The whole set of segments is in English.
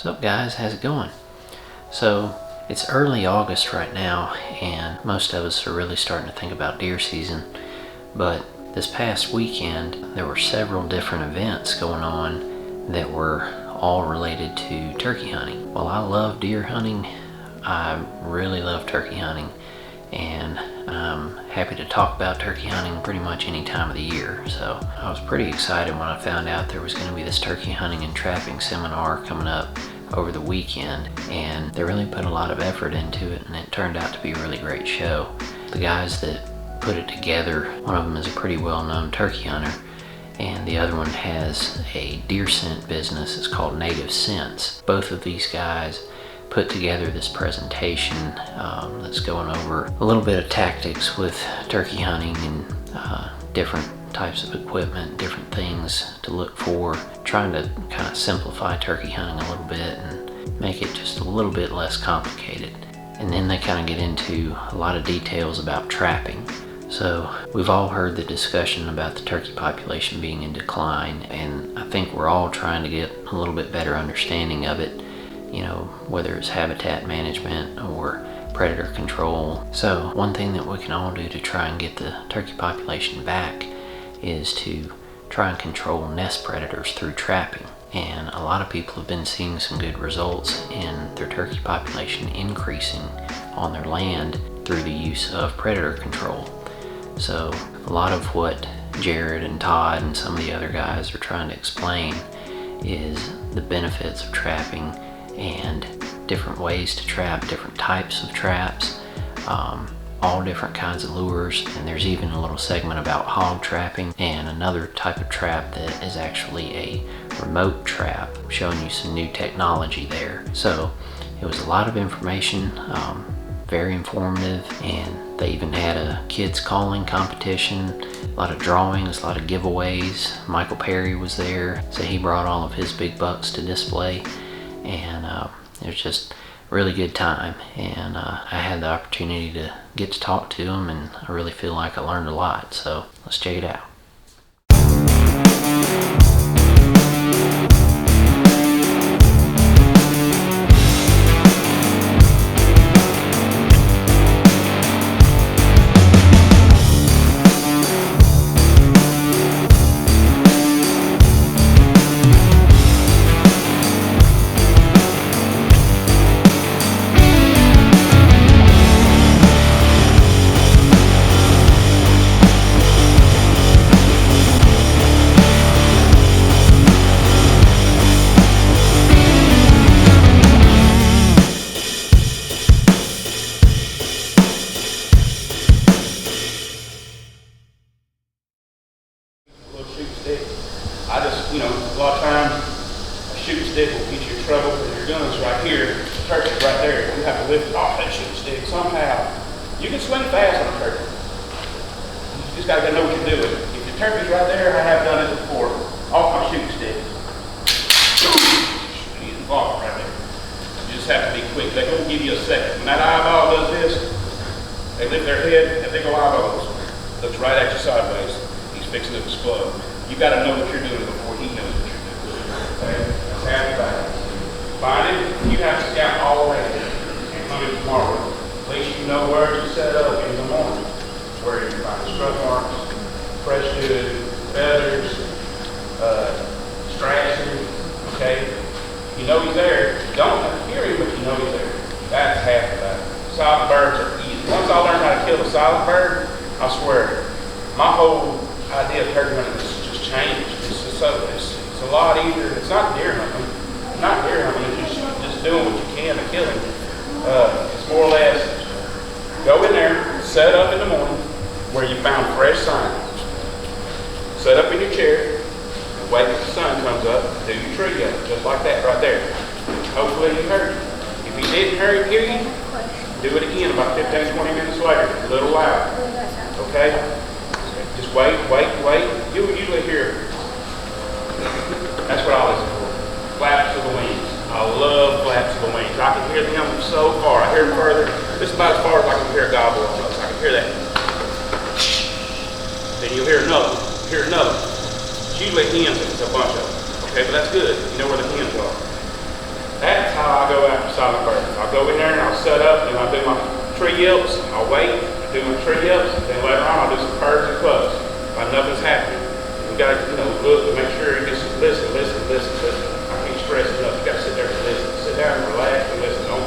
What's up guys, how's it going? So it's early August right now and most of us are really starting to think about deer season, but this past weekend there were several different events going on that were all related to turkey hunting. While I love deer hunting, I really love turkey hunting, and I'm happy to talk about turkey hunting pretty much any time of the year. So I was pretty excited when I found out there was going to be this turkey hunting and trapping seminar coming up over the weekend, and they really put a lot of effort into it, and it turned out to be a really great show. The guys that put it together, one of them is a pretty well-known turkey hunter, and the other one has a deer scent business. It's called Native Scents. Both of these guys put together this presentation that's going over a little bit of tactics with turkey hunting and different types of equipment, different things to look for, trying to kind of simplify turkey hunting a little bit and make it just a little bit less complicated. And then they kind of get into a lot of details about trapping. So we've all heard the discussion about the turkey population being in decline, and I think we're all trying to get a little bit better understanding of it, you know, whether it's habitat management or predator control. So one thing that we can all do to try and get the turkey population back is to try and control nest predators through trapping. And a lot of people have been seeing some good results in their turkey population increasing on their land through the use of predator control. So a lot of what Jared and Todd and some of the other guys are trying to explain is the benefits of trapping and different ways to trap, different types of traps, all different kinds of lures. And there's even a little segment about hog trapping and another type of trap that is actually a remote trap, showing you some new technology there. So it was a lot of information, very informative, and they even had a kids calling competition, a lot of drawings, a lot of giveaways. Michael Perry was there, so he brought all of his big bucks to display, and it was just a really good time. And I had the opportunity to get to talk to him, and I really feel like I learned a lot. So let's check it out. A lot of times a shooting stick will get you in trouble because your gun's right here, the turkey's right there. You have to lift it off that shooting stick somehow. You can swing fast on a turkey. You just gotta know what you're doing. If the turkey's right there, I have done it before, off my shooting stick. You can block it right there. You just have to be quick. They're gonna give you a second. When that eyeball does this, they lift their head, and big old eyeballs. Looks right at you sideways. He's fixing to explode. You gotta know what you're doing before he knows what you're doing. Okay? That's half the battle. Find it, you have to scout all around it and hunt it tomorrow. At least you know where to set up in the morning. Where you can find scrub marks, fresh good, feathers, strashing, okay? You know he's there. You don't have to hear him, but you know he's there. That's half the battle. Silent birds are easy. Once I learned how to kill a silent bird, I swear, my whole idea of turkey hunting is just changed. It's a lot easier. It's not deer hunting. It's not deer hunting. It's just doing what you can to kill him. It's more or less go in there, set up in the morning where you found fresh sign. Set up in your chair and wait till the sun comes up. Do your tree up just like that right there. Hopefully he heard you. If he didn't hear you, do it again about 15, 20 minutes later, a little louder. Okay? Just wait. You will usually hear. That's what I listen for. Flaps of the wings. I love flaps of the wings. I can hear them so far. I hear them further. This is about as far as I can hear a gobbler almost. I can hear that. Then you'll hear another. It's usually hens, it's a bunch of them. Okay, but that's good. You know where the hens are. That silent birds. I'll go in there and I'll set up and I'll do my tree yelps. I'll wait, do my tree yelps, then later on I'll do some purrs and clucks. Like nothing's happening. You gotta, look to make sure you just listen. I can't stress enough. You gotta sit there and listen. Sit down and relax and listen. Don't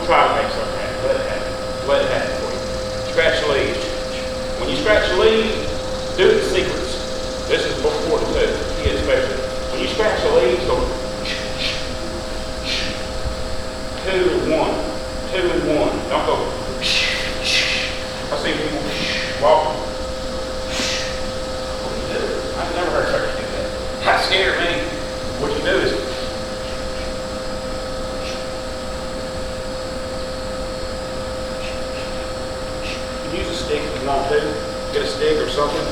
try to make something happen. Let it happen. Let it happen for you. Scratch the leaves. When you scratch the leaves, do it in sequence. This is important too, kids especially. When you scratch the leaves, go 2 and 1, 2 and 1. Don't go. I see people walking. What do you do? I've never heard turkeys do that. That scared me. What you do is use a stick if you want to. Get a stick or something.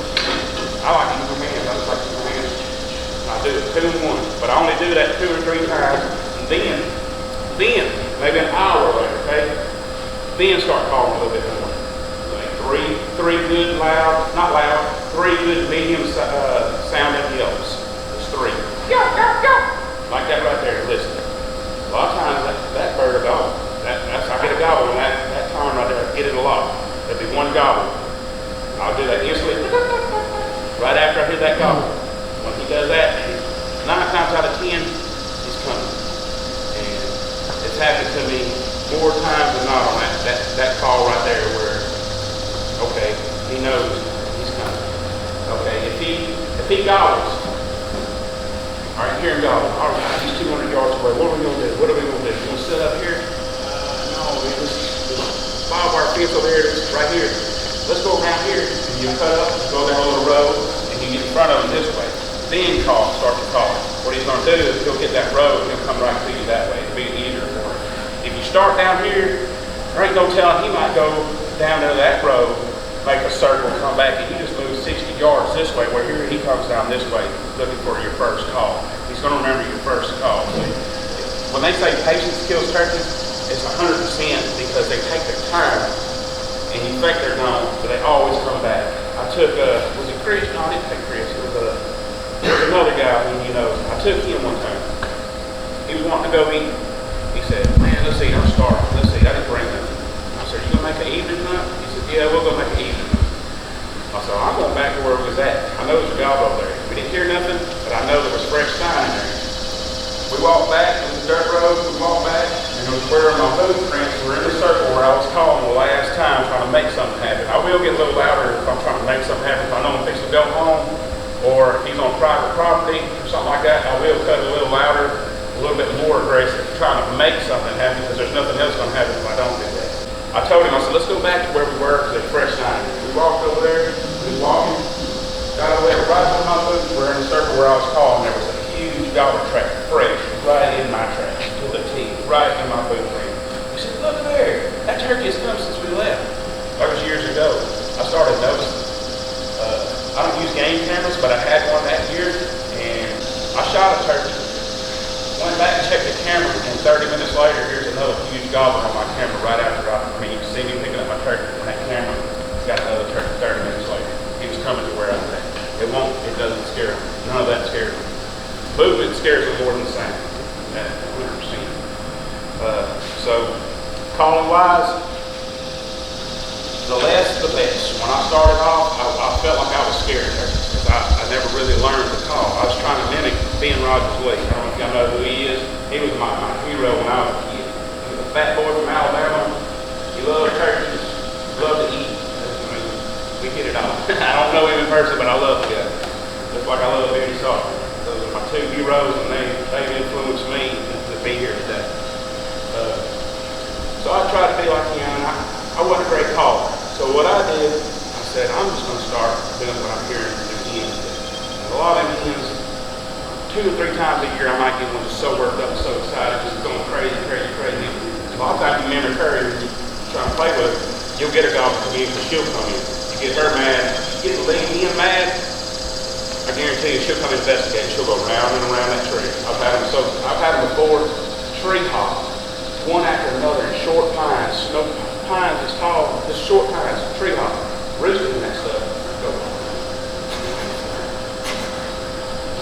I like to use my hands. I just like to use my hands. I do it 2 and 1. But I only do that 2 or 3 times. And then, maybe an hour later, okay? Then start calling a little bit more. Like three good loud, not loud, 3 good medium sounding yelps. It's 3. Like that right there. Listen. A lot of times that bird will gobble. I get a gobble, and that time right there, I get it a lot. There'll be 1 gobble. I'll do that instantly. Right after I hear that gobble. When he does that, 9 times out of 10, he's coming. And it's happened to me more times than not on that call right there where, okay, he knows he's coming. Okay, if he gobbles, all right, hear him gobble. All right, he's 200 yards away. What are we gonna do? You gonna sit up here? No, this barbed wire fence over here, this right here. Let's go around here. And you cut up, go down a little road, and you get in front of him this way. Then start to call. What he's going to do is he'll hit that road and he'll come right to you that way. It'll be easier for him. If you start down here, there ain't no telling, he might go down to that road, make a circle, come back, and you just move 60 yards this way, where here he comes down this way looking for your first call. He's going to remember your first call. When they say patience kills turkeys, it's 100% because they take their time and you think they're gone, but they always come back. I took, was it Chris? No, I didn't take Chris. It was another guy who I took him one time. He was wanting to go eat. He said, man, let's eat. I'm starving. Let's eat. I didn't bring nothing. I said, you gonna make an evening night? He said, yeah, we'll go make an evening night. I said, I'm going back to where we was at. I know there's a gobble over there. We didn't hear nothing, but I know there was fresh sign in there. We walked back to the dirt road. We walked back, and it was where my boot prints were in the circle where I was calling the last time trying to make something happen. I will get a little louder if I'm trying to make something happen. If I know I'm fixing to go home, or if he's on private property or something like that, I will cut a little louder, a little bit more aggressive, trying to make something happen because there's nothing else going to happen if I don't do that. I told him, I said, let's go back to where we were because there's fresh sign. We walked over there, we was walking, got over there right on my boot. We're in the circle where I was calling. There was a huge gobbler track, fresh, right in my track, to the T, right in my boot ring. He said, look there, that turkey has come since we left. That was years ago. I started noticing. I don't use game cameras, but I had one that year, and I shot a turkey. Went back and checked the camera, and 30 minutes later, here's another huge gobbler on my camera right after you can see me picking up my turkey on that camera. Got another turkey 30 minutes later. He was coming to where I was at. It doesn't scare him. None of that scares him. Movement scares him more than the sound. That's 100%. So, calling wise, the less the best. When I started off, I felt like I was scared of turkeys because I never really learned to call. I was trying to mimic Ben Rogers Lee. I don't know if y'all know who he is. He was my hero when I was a kid. He was a fat boy from Alabama. He loved turkeys. He loved to eat. We hit it off. I don't know him in person, but I love the guy. Just like I love Benny Soccer. Those are my 2 heroes, and they've influenced me to be here today. So I tried to be like him, and I wasn't a great caller. So what I did, I said, I'm just going to start doing what I'm hearing the hens do. And a lot of them hens, 2 or 3 times a year, I might get one just so worked up and so excited, just going crazy. A lot of times you remember Curry, when you're trying to play with her, you'll get a gobbler come in because she'll come in. You get her mad, you get the lead hen mad, I guarantee you she'll come investigate. She'll go round and around that tree. I've had them before, tree hop, one after another in short pines, no pines as tall, just short pines, tree hop, roosting and that stuff. Go.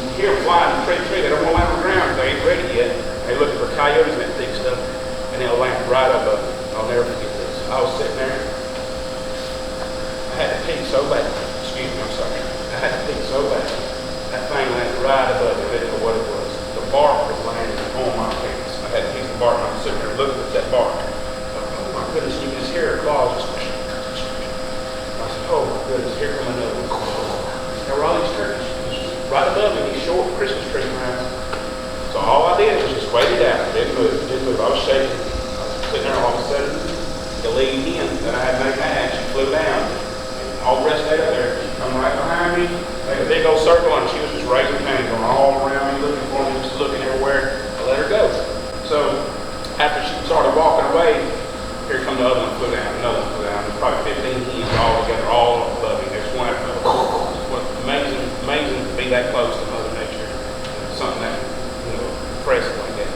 You hear them flying from tree to tree. They don't want to land on the ground. They ain't ready yet. They looking for coyotes and that thick stuff. and it'll land right above me. I'll never forget this. I was sitting there. I had to pee so bad. Excuse me, I'm sorry. I had to pee so bad. That thing landed right above me. I didn't know what it was. The bark was landing on my pants. I had a piece of bark, and I was sitting there looking at that bark. Oh my goodness, you can just hear a claw just. I said, oh my goodness, here come another one. There were all these turkeys right above me, these short Christmas tree grounds. So all I did was just wait it out. Didn't move. I was shaking. I was sitting there, all of a sudden, the lead hen that I had made mad, she flew down. And all the rest of that there, she come right behind me, made a big old circle, and she was just raising canes going all around me, looking for me, just looking everywhere. I let her go. So after she started walking away, here come the other one, flew down, another one flew down. There's probably 15 hens all together, all above me. There's one after another. Amazing to be that close to Mother Nature. Something that, impressive like that.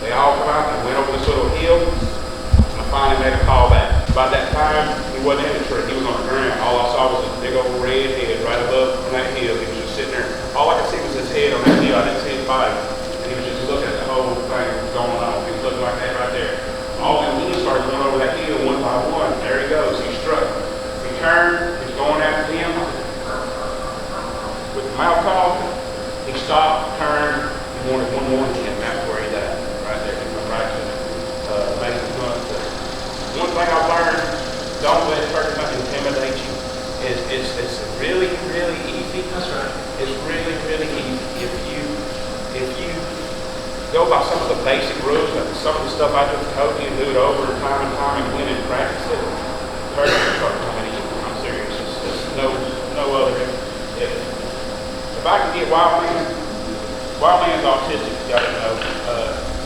They all come out and went over this little hill, and I finally made a call back. By that time, he wasn't in the tree, he was on the ground. All I saw was a big old red head right above on that hill. He was just sitting there. All I could see was his head on that hill. I didn't see his body. And he was just looking at the whole thing that was going on. He was looking like that right there. All them hens started going over that hill one by one. There he goes, he struck. He turned, he's going after him. With the mouth off, he stopped, turned, and wanted one more hen. That's where he died. Right there. He went right to amazing hunt. One thing I've learned, don't let turkey hunting intimidate you. It's really, really easy. That's right. It's really, really easy. If you go by some of the basic rules, like some of the stuff I just told you, and do it over and time and win and practice it, turkey will start coming in. I'm serious. It's no other. If I can get wild man's autistic, you gotta know.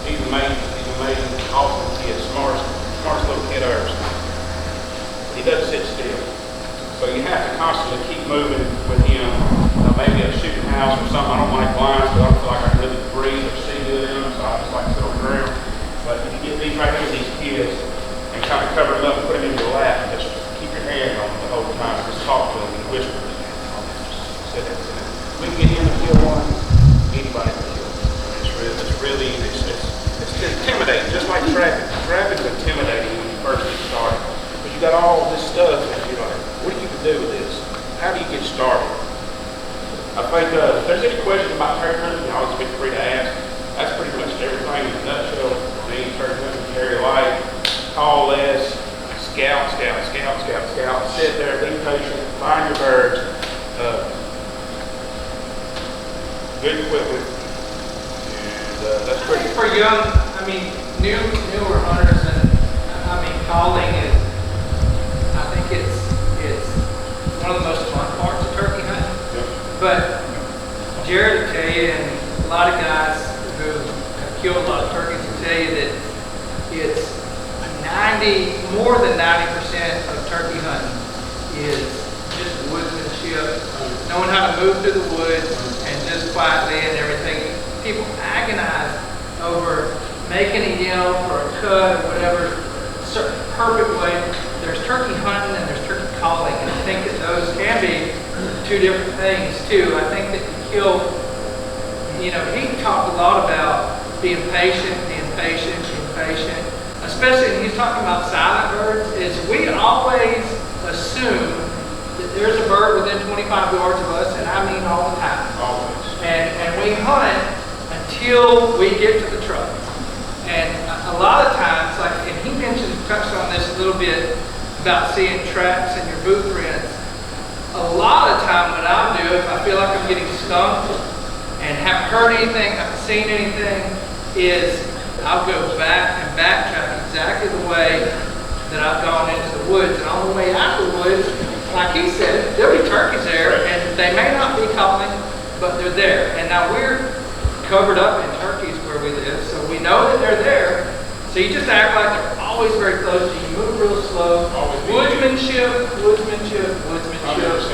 He's amazing, awesome kid, smartest little kid I ever seen. He doesn't sit still. So you have to constantly keep moving with him. Maybe a shooting house or something. I don't like blinds, but I don't feel like I can really breathe or see good in them, so I just like to sit on the ground. But if you get these right here, these kids, and kind of cover them up and put them in your lap, and just keep your hand on them the whole time, just talk to them and whisper to them. Just sit there. We can get him to kill one, anybody can kill one. It's really easy. It's intimidating, just like trapping. Trapping is intimidating when you first get started. But you got all this stuff, and you're like, what do you do with this? How do you get started? I think if there's any questions about turkey hunting, you always feel free to ask. That's pretty much everything in a nutshell. Me, turkey hunting, carry light, call less, scout. Sit there, be patient, find your birds. Good equipment. And that's pretty. For young, newer hunters, and calling is, I think it's one of the most fun parts of turkey hunting. Yep. But Jared will tell you, and a lot of guys who have killed a lot of turkeys will tell you that it's more than 90% of turkey hunting is just woodsmanship, knowing how to move through the woods and just quietly and everything. People agonize over making a yelp or a cut or whatever certain perfect way. There's turkey hunting and there's turkey calling, and I think that those can be two different things too. I think that he talked a lot about being patient, especially when he's talking about silent birds, is we always assume that there's a bird within 25 yards of us, and I mean all the time. Always. And we hunt until we get to the truck. And a lot of times, and he touched on this a little bit about seeing tracks and your boot prints. A lot of time what I'll do, if I feel like I'm getting skunked and haven't heard anything, haven't seen anything, is I'll go back and backtrack exactly the way that I've gone into the woods. And on the way out of the woods, like he said, there'll be turkeys there, and they may not be calling, but they're there. And now we're covered up in turkeys where we live, so we know that they're there. So you just act like they're always very close to you. You move real slow. Woodsmanship,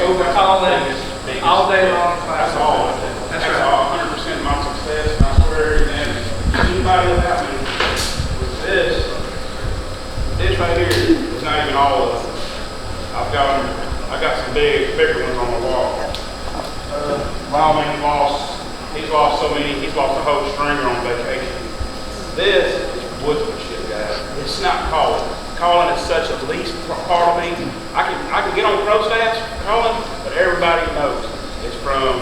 overcalling all day long. That's all. That's all 100% my success. And I swear, man, anybody without me with this right here is not even all of them. I got some bigger ones on the wall. Wild man he's lost so many, he's lost a whole stringer on vacation. This is woodsmanship, guys. It's not calling. Calling is such a least part of me. I can get on pro staffs calling, but everybody knows it's from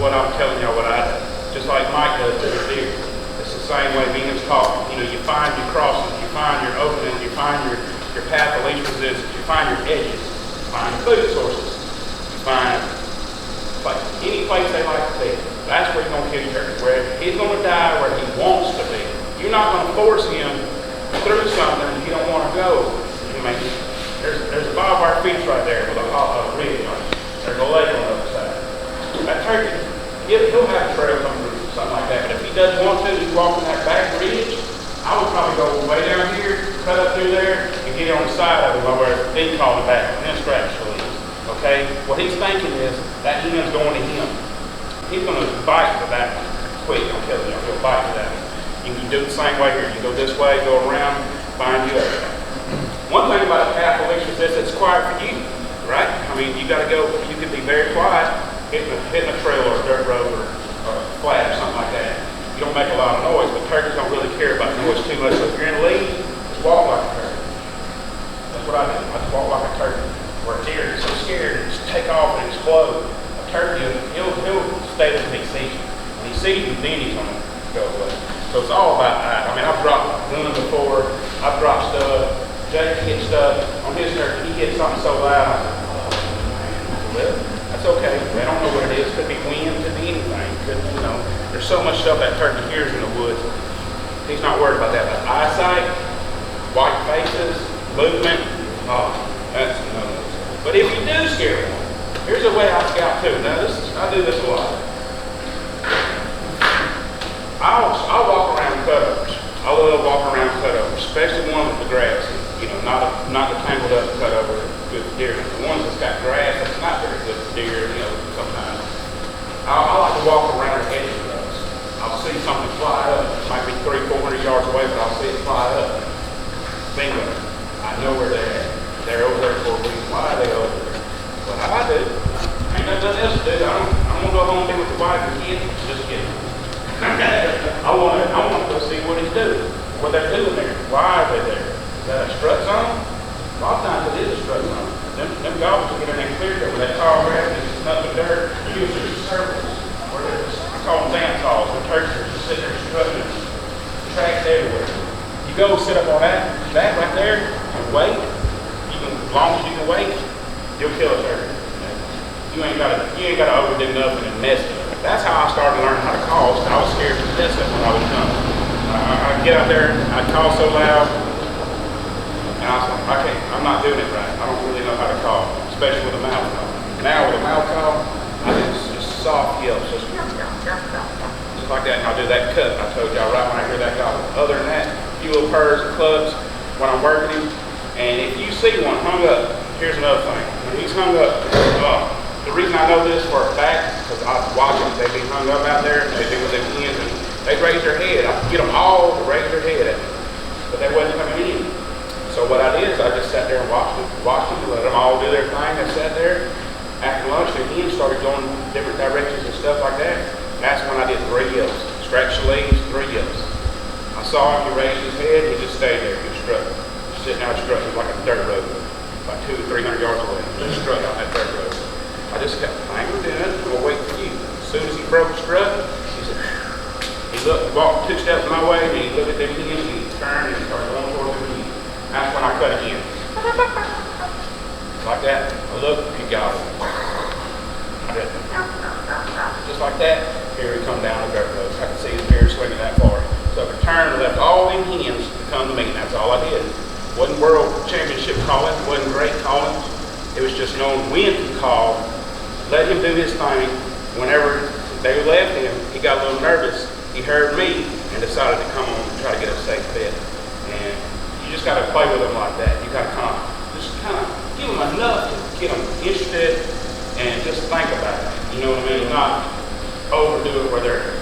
what I'm telling y'all what I do. Just like Mike does with his deer. It's the same way being taught. You know, you find your crosses, you find your openings, you find your path of least resistance, you find your edges, you find your food sources, you find like any place they like to be. That's where you're going to kill your turkey. Where he's going to die where he wants to be. You're not going to force him through something he don't want to go. I mean, there's a barbed wire fence right there with a ridge on it. There's a lake on the other side. That turkey, he'll have a trail come through, something like that. But if he doesn't want to, he's walking that back ridge. I would probably go way down here, cut up through there, and get on the side of him where they call it back, and then scratch the leaves. Okay? What he's thinking is that hen's going to him. He's going to bite for that one. Quick, I'm telling you, he'll bite for that one. You can do it the same way here. You go this way, go around, find you other. One thing about a path of least resistance, it's quiet for you, right? I mean, you got to go. You can be very quiet, hitting a trail or a dirt road or flat or something like that. You don't make a lot of noise, but turkeys don't really care about noise too much. So if you're in a lead, just walk like a turkey. That's what I do. I just walk like a turkey. Where a deer is so scared and just take off and explode. A turkey, he'll stay until he sees you. When he sees you, then he's going to go away. So it's all about that. I mean, I've dropped guns before. I've dropped stuff. Jake hit stuff on his turkey. He hit something so loud. I said, oh, man. Well, that's okay. They don't know what it is. Could be wind, could be anything. Could, you know, there's so much stuff that turkey hears in the woods. He's not worried about that. But eyesight, white faces, movement, oh, that's another. But if you do scare one, here's a way I scout too. Now, I do this a lot. I'll walk around cutovers. I love walking around cutovers, especially one with the grass. You know, not the tangled up cutover good for deer. The ones that's got grass, that's not very good for deer. You know, sometimes I like to walk around the edge of those. I'll see something fly up. It might be 300-400 yards away, but I'll see it fly up. Bingo! I know where they're at. They're over there for a reason. Why are they over there? What I do? Ain't nothing else to do. I'm gonna go home and be with the wife and kids. Just kidding. I want to go see what he's doing, what they're doing there. Why are they there? Is that a strut zone? A lot of times it is a strut zone. Them gobblers will get in there and clear there with that tall grass and just nothing but dirt. Usually circles, where I call them dance halls, where turkeys are just sitting there strutting, tracks everywhere. You go sit up on that right there and wait. As long as you can wait, you'll kill a turkey. You ain't gotta overdo nothing and mess it. That's how I started learning how to call. I was scared to mess up when I was young. I'd get out there, I'd call so loud, and I was like, I'm not doing it right. I don't really know how to call, especially with a mouth call. Now with a mouth call, I do just soft yelps, just like that, and I'll do that cut I told y'all right when I hear that gobble. Other than that, a few little purrs and clubs when I'm working him. And if you see one hung up, here's another thing. When he's hung up, the reason I know this for a fact, because I watch them, they be hung up out there, and they do with their hands, and they raise their head. I could get them all to raise their head at me, but they wasn't coming in. So what I did is I just sat there and watched them, let them all do their thing. I sat there. After lunch, the hens started going different directions and stuff like that. That's when I did 3 yelps. Scratch the legs, 3 yelps. I saw him, he raised his head, he just stayed there, he was strutting. Sitting out strutting like a dirt road, about 200 or 300 yards away. Just strutting on that dirt road. I just kept hanging doing it. I'm gonna wait for you. As soon as he broke the strut, he walked 2 steps my way, and he looked at them hens, and he turned and started going towards them hens. That's when I cut again. Like that. I looked, he got it. Just like that, here he come down the dirt road. I could see his beard swinging that far. So I turned and left all them hens to come to me, and that's all I did. Wasn't world championship calling, wasn't great calling. It was just knowing when to call, let him do his thing. Whenever they left him, he got a little nervous. He heard me and decided to come on and try to get a safe bet. And you just got to play with them like that. You got to just kind of give them enough to get them interested and just think about it. You know what I mean? Not overdo it where they're